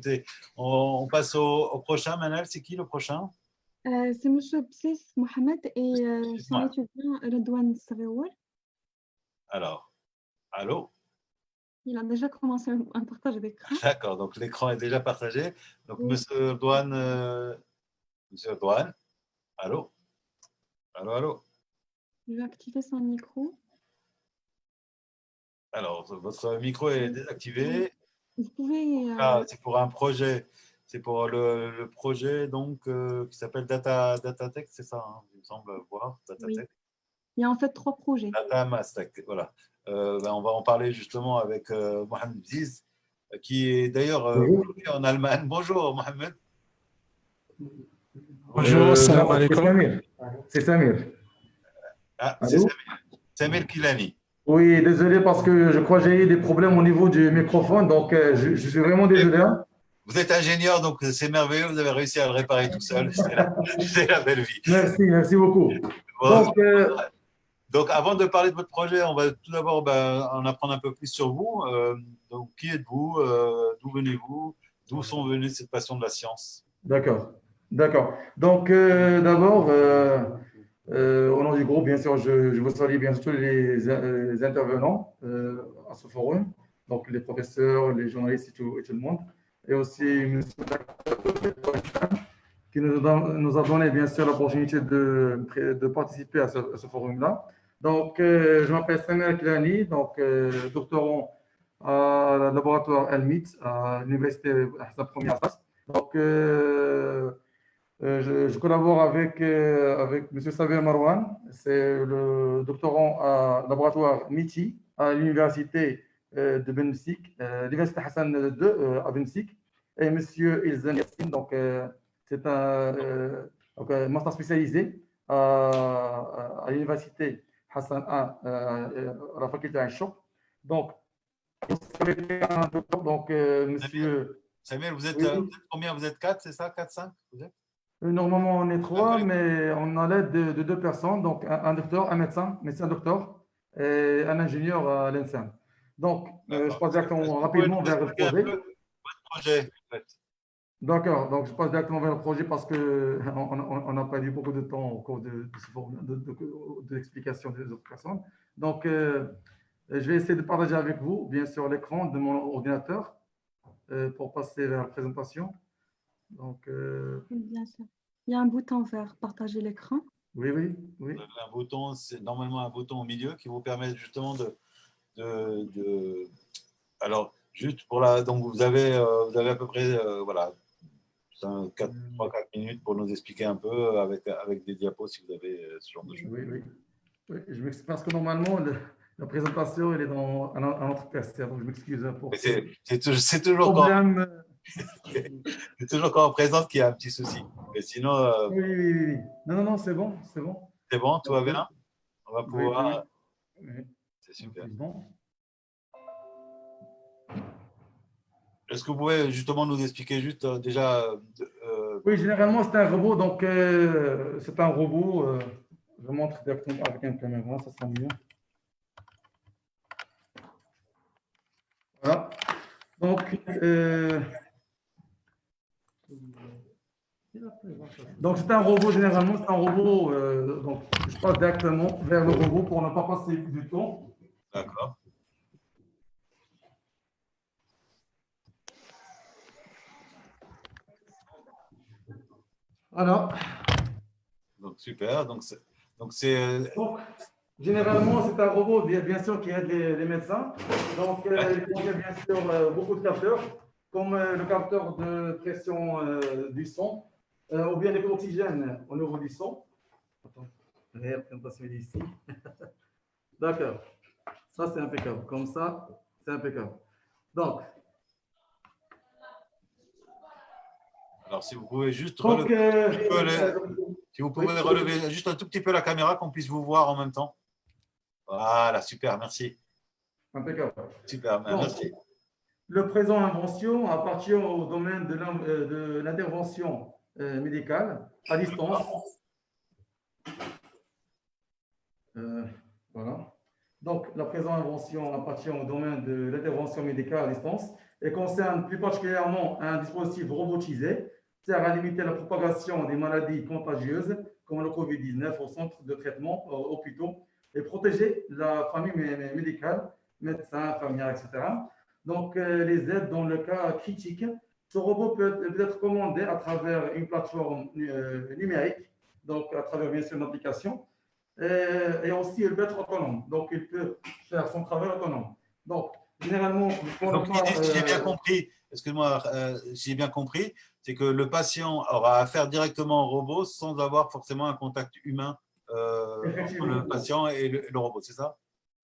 écoutez, on passe au prochain. Manal, c'est qui le prochain? C'est Monsieur Bsis Mohamed et son étudiant Redouane Saveour. Alors, allô? Il a déjà commencé un partage d'écran. D'accord, donc l'écran est déjà partagé. Donc, Oui. Monsieur Redouane, allô? Allô, allô? Je vais activer son micro. Alors, votre micro est désactivé. Vous pouvez. Ah, c'est pour un projet. C'est pour le projet donc, qui s'appelle DataTech, c'est ça, hein, il me semble voir, DataTech. Oui. Il y a en fait 3 projets. DataMastech, voilà. On va en parler justement avec Mohamed Ziz, qui est d'ailleurs aujourd'hui en Allemagne. Bonjour, Mohamed. Bonjour, salam alaikum. C'est Samir. Ah, c'est Samir Kilani. Oui, désolé parce que je crois que j'ai eu des problèmes au niveau du microphone, donc je suis vraiment désolé. Hein. Vous êtes ingénieur, donc c'est merveilleux, vous avez réussi à le réparer tout seul. C'est la belle vie. Merci beaucoup. Bon, donc, avant de parler de votre projet, on va tout d'abord en apprendre un peu plus sur vous. Donc, qui êtes-vous? D'où venez-vous? D'où sont venues cette passion de la science? D'accord. Donc, d'abord, au nom du groupe, bien sûr, je vous salue bien sûr tous les intervenants à ce forum, donc les professeurs, les journalistes et tout le monde, et aussi M. qui nous a donné bien sûr l'opportunité de participer à ce forum-là. Donc, je m'appelle Samir Kilani, donc doctorant à la laboratoire Elmit à l'université Hassan Premier Assas. Donc, je collabore avec M. Saver Marwan, c'est le doctorant à laboratoire MITI à l'université de Benfik, l'université Hassan II à Benfik, et M. Ilzen Yassine, donc c'est un master spécialisé à l'université Hassan I à la faculté Ain-Choc. Donc, monsieur. Samir, vous êtes combien? Vous êtes 4, c'est ça? 4, 5 vous êtes? Normalement, on est 3, mais on a l'aide de 2 personnes, donc un docteur, un médecin docteur, et un ingénieur à l'ENSEM. Donc, je passe directement rapidement vers le projet. Votre projet, en fait. D'accord, donc je passe directement vers le projet parce qu'on n'a pas eu beaucoup de temps au cours de l'explication des autres personnes. Donc, je vais essayer de partager avec vous, bien sûr, l'écran de mon ordinateur pour passer vers la présentation. Donc, Bien sûr. Il y a un bouton vert, partager l'écran. Oui. Vous avez un bouton, c'est normalement un bouton au milieu qui vous permet justement alors, juste pour donc vous avez à peu près, voilà, 3-4 minutes pour nous expliquer un peu avec des diapos si vous avez ce genre de choses. Oui. Je m'excuse parce que normalement, la présentation, elle est dans un autre PC, donc je m'excuse pour c'est toujours problème. C'est toujours quand on présente qu'il y a un petit souci. Mais sinon. Oui. Non, c'est bon. C'est bon, tout va bien? On va pouvoir. Oui. C'est super. Bon. Est-ce que vous pouvez justement nous expliquer juste déjà. Oui, généralement, c'est un robot. Donc, c'est un robot. Je montre directement avec un caméra, ça sera mieux. Voilà. Donc, c'est un robot, généralement, c'est un robot. Donc, je passe directement vers le robot pour ne pas passer du temps. D'accord. Voilà. Donc, super. Donc, généralement, c'est un robot, bien sûr, qui aide les médecins. Donc, il contient bien sûr beaucoup de capteurs, comme le capteur de pression du sang, ou bien les oxygène au niveau du sang. Attends, représentation ici. D'accord. Ça, c'est impeccable. Comme ça, c'est impeccable. Donc. Alors, si vous pouvez juste si vous pouvez relever juste un tout petit peu la caméra, qu'on puisse vous voir en même temps. Voilà, super, merci. Impeccable. Super, merci. Le présent invention appartient au domaine de l'intervention médicale à distance. Voilà. Donc, la présente invention appartient au domaine de l'intervention médicale à distance et concerne plus particulièrement un dispositif robotisé, sert à limiter la propagation des maladies contagieuses comme le Covid-19 au centre de traitement, hôpitaux, et protéger la famille médicale, médecins, infirmières, etc. Donc, les aides dans le cas critique. Ce robot peut être commandé à travers une plateforme numérique, donc à travers bien sûr une application, et aussi il peut être autonome, donc il peut faire son travail autonome. Donc, généralement, pour donc si j'ai bien compris, excuse-moi, si j'ai bien compris, c'est que le patient aura affaire directement au robot sans avoir forcément un contact humain entre le patient et le robot, c'est ça?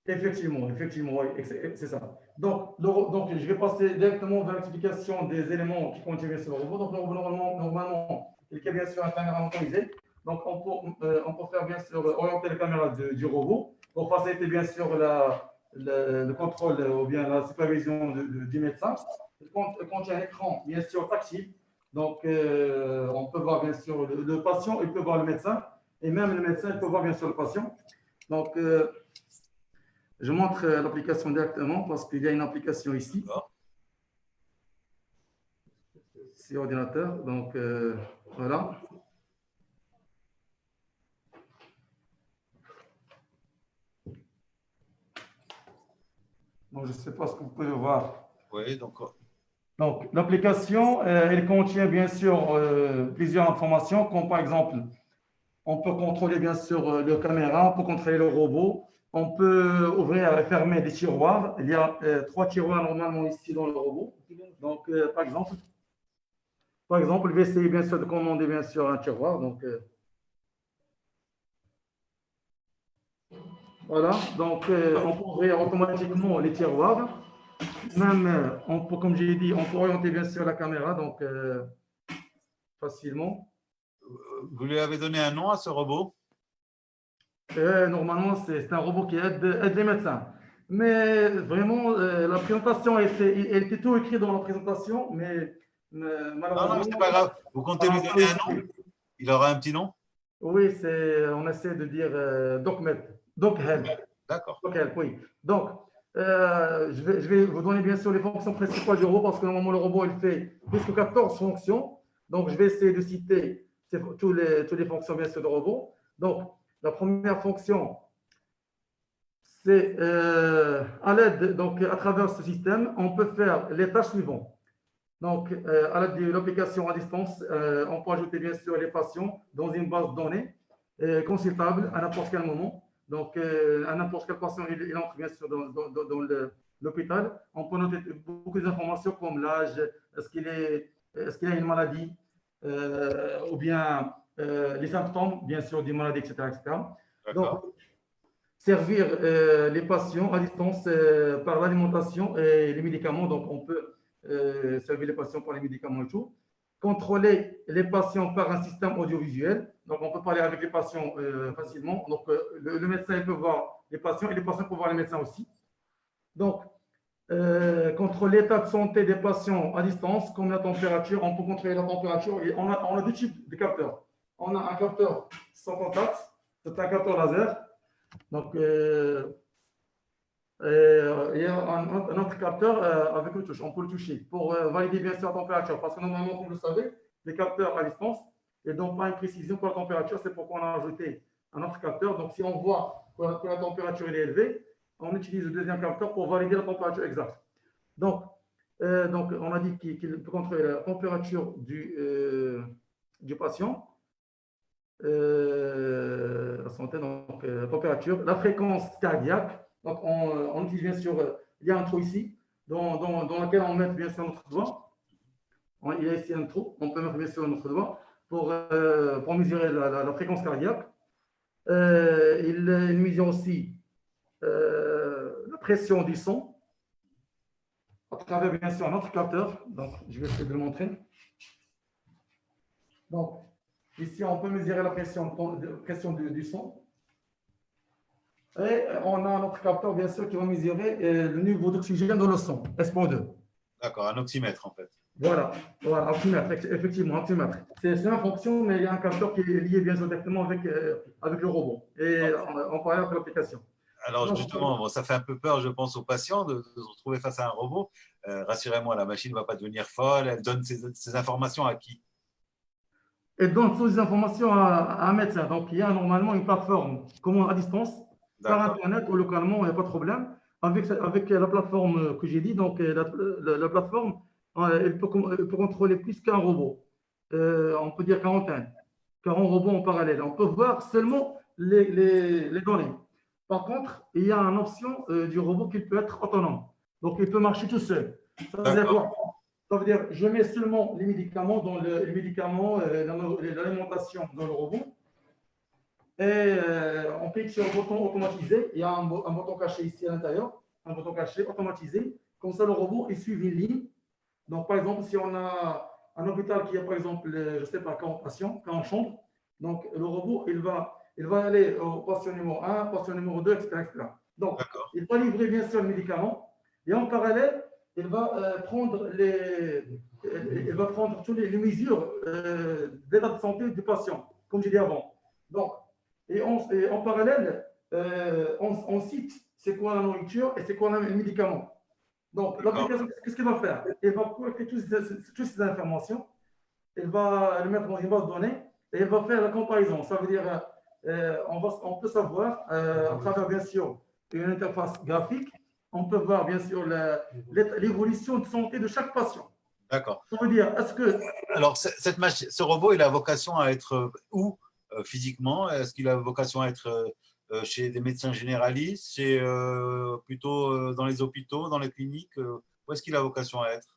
Effectivement, oui, c'est ça. Donc, je vais passer directement vers l'explication des éléments qui contiennent sur le robot. Donc, le robot, normalement, il y a bien sûr un caméra motorisée. Donc, on peut faire bien sûr orienter la caméra du robot pour faciliter bien sûr le contrôle ou bien la supervision du médecin. Il contient un écran bien sûr tactile. Donc, on peut voir bien sûr le patient, il peut voir le médecin, et même le médecin, il peut voir bien sûr le patient. Donc, je montre l'application directement parce qu'il y a une application ici. C'est ordinateur, donc voilà. Donc, je ne sais pas ce que vous pouvez voir. Oui, donc l'application, elle contient bien sûr plusieurs informations, comme par exemple, on peut contrôler bien sûr le caméra, on peut contrôler le robot, on peut ouvrir et fermer des tiroirs. Il y a 3 tiroirs normalement ici dans le robot. Donc, par exemple, je vais essayer bien sûr de commander bien sûr un tiroir. Donc, voilà. Donc, on peut ouvrir automatiquement les tiroirs. Même, comme j'ai dit, on peut orienter bien sûr la caméra, donc facilement. Vous lui avez donné un nom à ce robot? Normalement, c'est un robot qui aide les médecins. Mais vraiment, la présentation, elle était tout écrit dans la présentation, mais malheureusement… Non, c'est pas grave. Vous comptez lui donner un nom? Il aura un petit nom? Oui, on essaie de dire DocHelp. D'accord. DocHelp, oui. Donc, je vais vous donner bien sûr les fonctions principales du robot parce que normalement, le robot, il fait plus que 14 fonctions. Donc, je vais essayer de citer toutes les fonctions bien sûr du robot. Donc, la première fonction, c'est à l'aide, donc à travers ce système, on peut faire les tâches suivantes. Donc, à l'aide de l'application à distance, on peut ajouter bien sûr les patients dans une base de données consultable à n'importe quel moment. Donc, à n'importe quel patient, il entre bien sûr dans l'hôpital. On peut noter beaucoup d'informations comme l'âge, est-ce qu'il a une maladie, ou bien les symptômes, bien sûr, d'une maladie, etc. Donc, servir les patients à distance par l'alimentation et les médicaments. Donc, on peut servir les patients par les médicaments et tout. Contrôler les patients par un système audiovisuel. Donc, on peut parler avec les patients facilement. Donc, le médecin il peut voir les patients et les patients peuvent voir les médecins aussi. Donc, contrôler l'état de santé des patients à distance, comme la température. On peut contrôler la température. Et on a deux types de capteurs. On a un capteur sans contact. C'est un capteur laser. Donc, il y a un autre capteur avec le touche. On peut le toucher pour valider bien sûr la température. Parce que normalement, comme vous le savez, les capteurs à distance ne donnent pas une précision pour la température. C'est pourquoi on a ajouté un autre capteur. Donc, si on voit que la température est élevée, on utilise le deuxième capteur pour valider la température exacte. Donc on a dit qu'il peut contrôler la température du patient. La santé, donc la température, la fréquence cardiaque. Donc, on utilise bien sûr, il y a un trou ici, dans lequel on met bien sûr notre doigt. Il y a ici un trou, on peut mettre bien sûr notre doigt pour mesurer la fréquence cardiaque. Il mesure aussi la pression du sang à travers bien sûr un autre capteur. Donc, je vais essayer de le montrer. Donc, ici, on peut mesurer la pression du sang. Et on a un autre capteur, bien sûr, qui va mesurer le niveau d'oxygène dans le sang, SPO2. D'accord, un oxymètre, en fait. Voilà, oxymètre, effectivement, oxymètre. C'est une fonction, mais il y a un capteur qui est lié bien sûr directement avec le robot. Et on parle de l'application. Alors Donc, justement, bon, ça fait un peu peur, je pense, aux patients de se retrouver face à un robot. Rassurez-moi, la machine ne va pas devenir folle. Elle donne ses informations à qui? et donne toutes les informations à un médecin. Donc, il y a normalement une plateforme commande à distance, par D'accord, Internet ou localement, il n'y a pas de problème. Avec la plateforme que j'ai dit, donc la plateforme, elle peut contrôler plus qu'un robot. On peut dire quarantaine, 40 robots en parallèle. On peut voir seulement les données. Par contre, il y a une option du robot qui peut être autonome. Donc, il peut marcher tout seul. Ça veut dire d'accord, quoi? Ça veut dire, je mets seulement les médicaments dans les médicaments, l'alimentation dans le robot. Et on clique sur le bouton automatisé. Il y a un bouton caché ici à l'intérieur, un bouton caché automatisé. Comme ça, le robot, il suit une ligne. Donc, par exemple, si on a un hôpital qui a, par exemple, je ne sais pas, 40 patients, 40 chambres, donc le robot, il va aller au patient numéro 1, patient numéro 2, etc., etc. Donc, d'accord, il va livrer bien sûr le médicament. Et en parallèle, il va prendre toutes les mesures d'état de santé du patient, comme j'ai dit avant. Donc, et en parallèle, on cite c'est quoi la nourriture et c'est quoi le médicament. Donc, d'accord, l'application, qu'est-ce qu'elle va faire? Elle va collecter toutes ces informations, elle va le mettre dans une base de données et elle va faire la comparaison. Ça veut dire, on peut savoir, à travers bien sûr une interface graphique, on peut voir bien sûr l'évolution de santé de chaque patient. d'accord. Ça veut dire, est-ce que Alors, ce robot, il a vocation à être où physiquement? Est-ce qu'il a vocation à être chez des médecins généralistes, plutôt dans les hôpitaux, dans les cliniques? Où est-ce qu'il a vocation à être?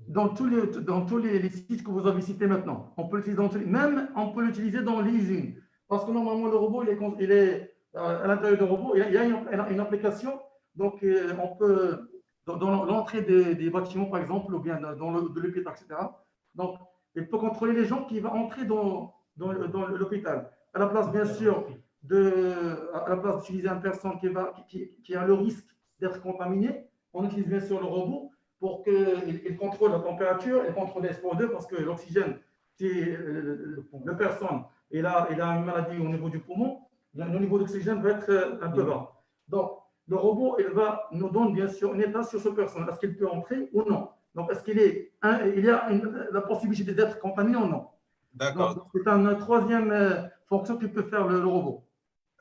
dans tous les sites que vous avez cités maintenant, on peut l'utiliser même on peut l'utiliser dans les usines. Parce que normalement, le robot, il est à l'intérieur du robot, il y a une application. Donc, on peut, dans l'entrée des bâtiments, par exemple, ou bien de l'hôpital, etc. Donc, il peut contrôler les gens qui vont entrer dans l'hôpital. À la place, bien sûr, à la place d'utiliser une personne qui a le risque d'être contaminée, on utilise bien sûr le robot pour qu'il contrôle la température et contrôle l'SPO2 parce que l'oxygène, si la personne il a une maladie au niveau du poumon, le niveau d'oxygène va être un peu bas. Donc, le robot, il va nous donner bien sûr un état sur cette personne. Est-ce qu'il peut entrer ou non? Donc, est-ce qu'il il y a la possibilité d'être contaminé ou non? Donc, D'accord. c'est une troisième fonction que peut faire le robot.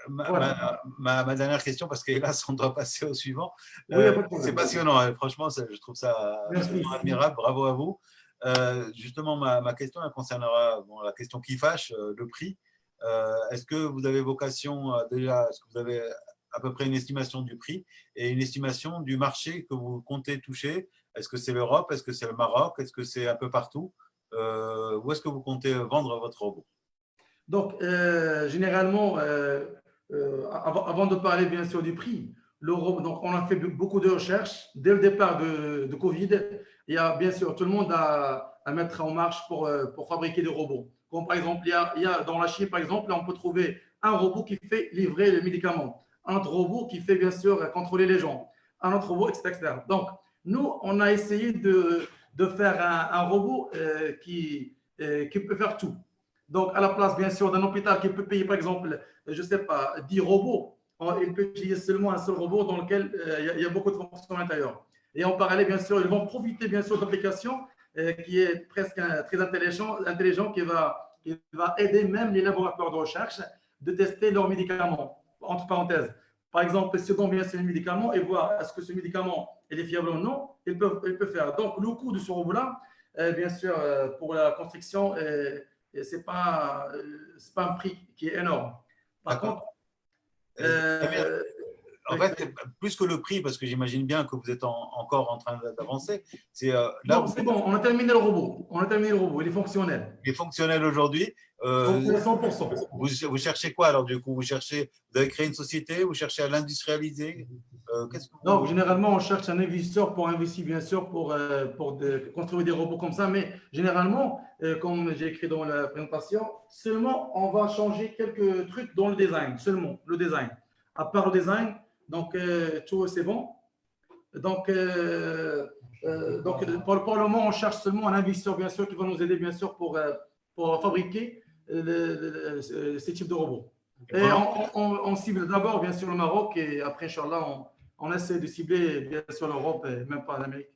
Voilà. Ma dernière question, parce qu'hélas, on doit passer au suivant. Oui, il n'y a pas de C'est problème. passionnant, hein. Franchement, je trouve ça Merci. absolument admirable. Bravo à vous. Justement, ma question elle concernera la question qui fâche, le prix. Est-ce que vous avez vocation déjà, est-ce que vous avez à peu près une estimation du prix et une estimation du marché que vous comptez toucher? Est-ce que c'est l'Europe? Est-ce que c'est le Maroc? Est-ce que c'est un peu partout? Où est-ce que vous comptez vendre votre robot? Donc, généralement, avant de parler bien sûr du prix, donc on a fait beaucoup de recherches. Dès le départ de Covid, il y a bien sûr tout le monde à mettre en marche pour fabriquer des robots. Comme par exemple, il y a dans la Chine, par exemple, on peut trouver un robot qui fait livrer les médicaments, un autre robot qui fait bien sûr contrôler les gens, un autre robot, etc., etc. Donc, nous, on a essayé de faire un robot qui peut faire tout. Donc, à la place, bien sûr, d'un hôpital qui peut payer, par exemple, je ne sais pas, 10 robots, il peut utiliser seulement un seul robot dans lequel il y a beaucoup de fonctions à l'intérieur. Et en parallèle, bien sûr, ils vont profiter, bien sûr, d'applications qui est presque très intelligent qui va aider même les laboratoires de recherche de tester leurs médicaments, entre parenthèses. Par exemple, si on bien sûr un médicament et voir est-ce que ce médicament est fiable ou non, ils peuvent faire. Donc, le coût de ce robot-là, bien sûr, pour la construction, ce n'est pas un prix qui est énorme. Par contre, en fait, plus que le prix, parce que j'imagine bien que vous êtes encore en train d'avancer, c'est là. Non, c'est bon, on a terminé le robot. Il est fonctionnel. Il est fonctionnel aujourd'hui. Fonctionnel 100%. Vous cherchez quoi alors du coup? Vous avez créé une société, vous cherchez à l'industrialiser? Donc, généralement, on cherche un investisseur pour investir, bien sûr, pour construire des robots comme ça. Mais généralement, comme j'ai écrit dans la présentation, seulement on va changer quelques trucs dans le design, seulement le design. À part le design, donc tout c'est bon. Donc, pour le moment, on cherche seulement un investisseur, bien sûr, qui va nous aider, bien sûr, pour fabriquer ces types de robots. Et on cible d'abord, bien sûr, le Maroc et après, Inch'Allah, on essaie de cibler, bien sûr, l'Europe et même pas l'Amérique.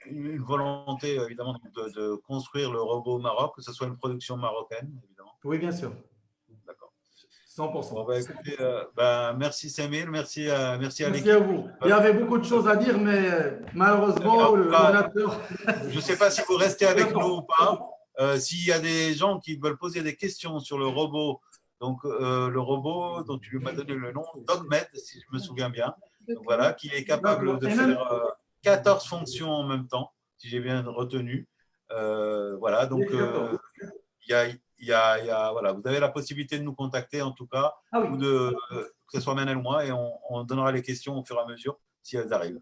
Une volonté, évidemment, de construire le robot au Maroc, que ce soit une production marocaine, évidemment. Oui, bien sûr. D'accord. 100%. Bon, bah, écoutez, merci Samir, merci à Merci l'équipe. à vous. Il y avait beaucoup de choses à dire, mais malheureusement, l'ordinateur… Je ne sais pas si vous restez avec nous ou pas. S'il y a des gens qui veulent poser des questions sur le robot, donc le robot dont tu m'as donné le nom, DocMed, si je me souviens bien, donc, voilà, qui est capable de faire 14 fonctions en même temps, si j'ai bien retenu. Voilà, donc voilà, vous avez la possibilité de nous contacter en tout cas, ou que ce soit Manel ou moi, et on donnera les questions au fur et à mesure si elles arrivent.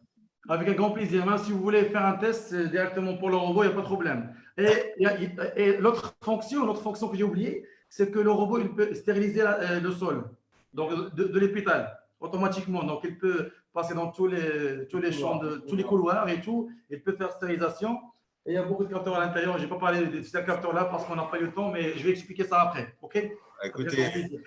Avec un grand plaisir. Même si vous voulez faire un test directement pour le robot, il n'y a pas de problème. Et l'autre fonction que j'ai oubliée, c'est que le robot il peut stériliser le sol, donc de l'hôpital automatiquement. Donc il peut passer dans tous les champs, tous les couloirs et tout. Il peut faire stérilisation. Et il y a beaucoup de capteurs à l'intérieur. Je n'ai pas parlé de ces capteurs-là parce qu'on n'a pas eu le temps, mais je vais expliquer ça après. OK? Écoutez,